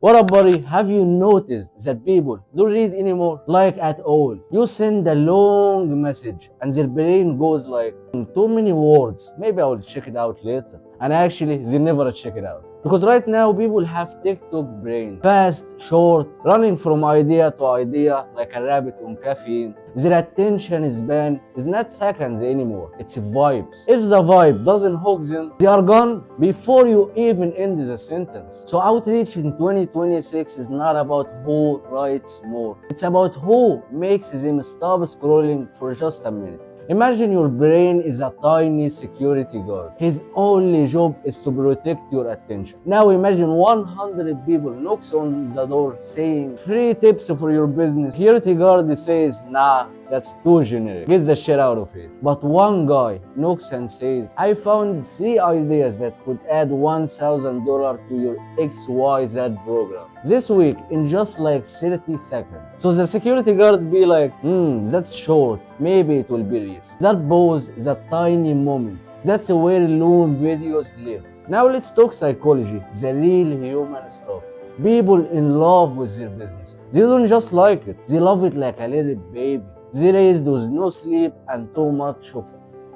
What up, buddy? Have you noticed that people don't read anymore? Like at all. You send a long message and their brain goes like, too many words. Maybe I will check it out later. And actually, they never check it out. Because right now, people have TikTok brain. Fast, short, running from idea to idea like a rabbit on caffeine. Their attention span is not seconds anymore, it's vibes. If the vibe doesn't hook them, they are gone before you even end the sentence. So outreach in 2026 is not about who writes more. It's about who makes them stop scrolling for just a minute. Imagine your brain is a tiny security guard. His only job is to protect your attention. Now imagine 100 people knocks on the door saying, free tips for your business. Security guard says, nah, that's too generic. Get the shit out of here. But one guy knocks and says, I found 3 ideas that could add $1,000 to your XYZ program this week in just like 30 seconds. So the security guard be like, that's short. Maybe it will be real. That pause, that tiny moment, that's where Loom videos live. Now let's talk psychology, the real human stuff. People in love with their business. They don't just like it, they love it like a little baby. They raised with no sleep and too much of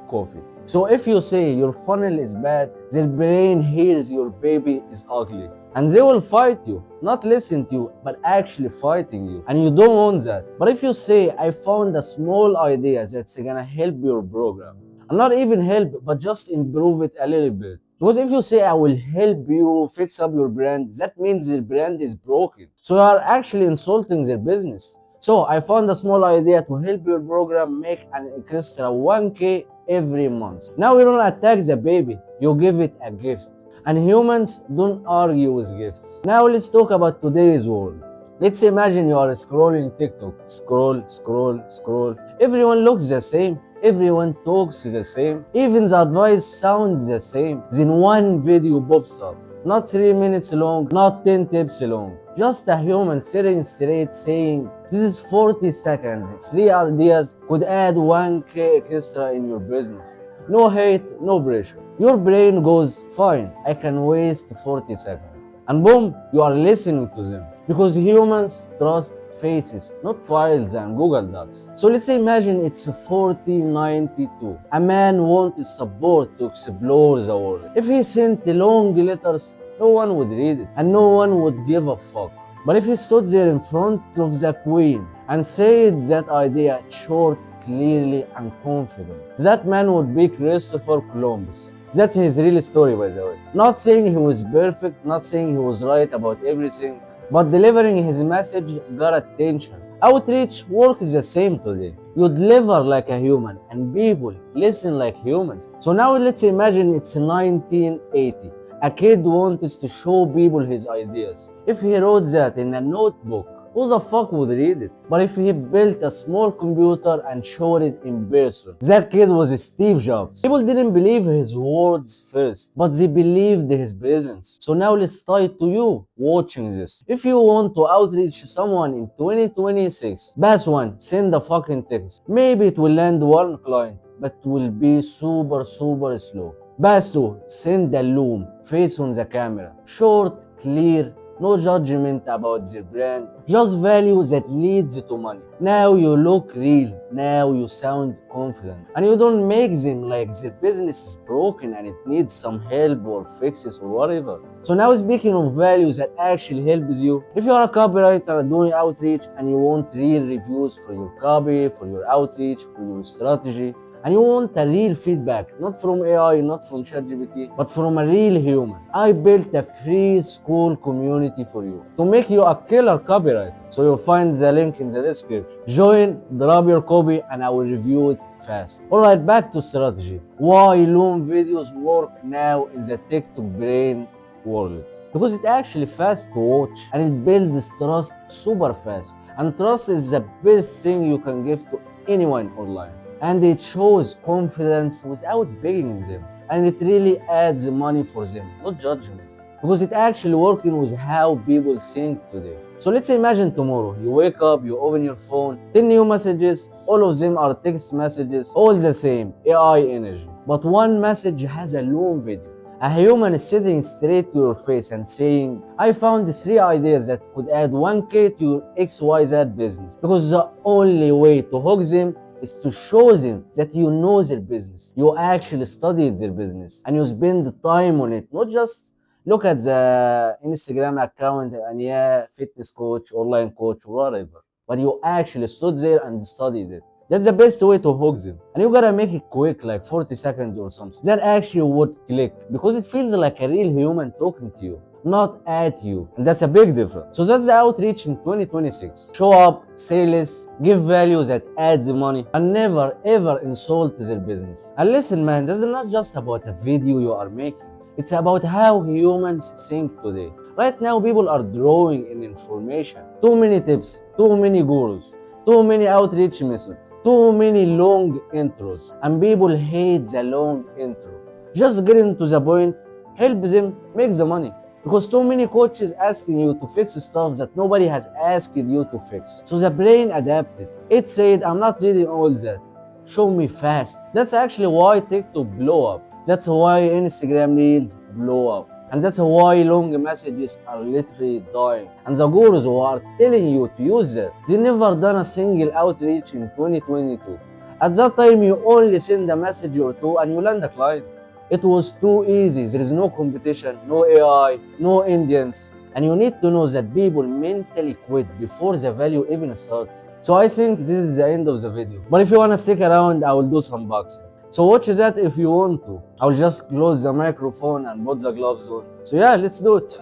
coffee. So if you say your funnel is bad, their brain hears your baby is ugly. And they will fight you, not listen to you, but actually fighting you. And you don't want that. But if you say, I found a small idea that's gonna help your program, and not even help, but just improve it a little bit. Because if you say, I will help you fix up your brand, that means their brand is broken. So you are actually insulting their business. So I found a small idea to help your program make an extra 1K every month. Now you don't attack the baby, you give it a gift. And humans don't argue with gifts. Now let's talk about today's world. Let's imagine you are scrolling TikTok. Scroll, scroll, scroll. Everyone looks the same. Everyone talks the same. Even the advice sounds the same. Then one video pops up. Not 3 minutes long, not 10 tips long. Just a human sitting straight saying, this is 40 seconds. 3 ideas could add 1K extra in your business. No hate, no pressure. Your brain goes, fine, I can waste 40 seconds. And boom, you are listening to them. Because humans trust faces, not files and Google Docs. So let's imagine it's 4092. A man wants support to explore the world. If he sent long letters, no one would read it and no one would give a fuck. But if he stood there in front of the queen and said that idea short, clearly and confident, that man would be Christopher Columbus. That's his real story, by the way. Not saying he was perfect, not saying he was right about everything, but delivering his message got attention. Outreach works the same today. You deliver like a human and people listen like humans. So now let's imagine it's 1980. A kid wants to show people his ideas. If he wrote that in a notebook, who the fuck would read it? But if he built a small computer and showed it in person, that kid was Steve Jobs. People didn't believe his words first, but they believed his presence. So now let's tie it to you watching this. If you want to outreach someone in 2026, pass one, send a fucking text. Maybe it will land one client, but it will be super slow. Pass two, send a Loom, face on the camera. Short, clear, no judgment about their brand, just value that leads to money. Now you look real, now you sound confident, and you don't make them like their business is broken and it needs some help or fixes or whatever. So now speaking of values that actually helps you, if you are a copywriter doing outreach and you want real reviews for your copy, for your outreach, for your strategy, and you want a real feedback, not from AI, not from ChatGPT, but from a real human. I built a free Skool community for you to make you a killer copywriter. So you'll find the link in the description. Join, drop your copy, and I will review it fast. Alright, back to strategy. Why Loom videos work now in the TikTok brain world? Because it's actually fast to watch and it builds trust super fast. And trust is the best thing you can give to anyone online. And it shows confidence without begging them. And it really adds money for them, not judgment. Because it actually working with how people think today. So let's imagine tomorrow, you wake up, you open your phone, 10 new messages, all of them are text messages, all the same, AI energy. But one message has a Loom video. A human is sitting straight to your face and saying, I found 3 ideas that could add 1K to your XYZ business. Because the only way to hook them is to show them that you know their business. You actually studied their business and you spend the time on it, not just look at the Instagram account and yeah, fitness coach, online coach, whatever. But you actually stood there and studied it. That's the best way to hook them. And you gotta make it quick, like 40 seconds or something. That actually would click because it feels like a real human talking to you, not at you. And that's a big difference. So that's the outreach in 2026. Show up, say less, give value that adds money, and never ever insult their business. And listen, man, this is not just about a video you are making. It's about how humans think today. Right now, people are drawing in information. Too many tips, too many gurus, too many outreach methods, too many long intros, and people hate the long intro. Just getting to the point, help them make the money. Because too many coaches asking you to fix stuff that nobody has asked you to fix. So the brain adapted. It said, I'm not reading all that. Show me fast. That's actually why TikTok blow up. That's why Instagram Reels blow up. And that's why long messages are literally dying. And the gurus who are telling you to use that, they never done a single outreach in 2022. At that time, you only send a message or two and you land a client. It was too easy. There is no competition, no AI, no Indians. And you need to know that people mentally quit before the value even starts. So I think this is the end of the video. But if you want to stick around, I will do some boxing. So watch that if you want to. I'll just close the microphone and put the gloves on. So yeah, let's do it.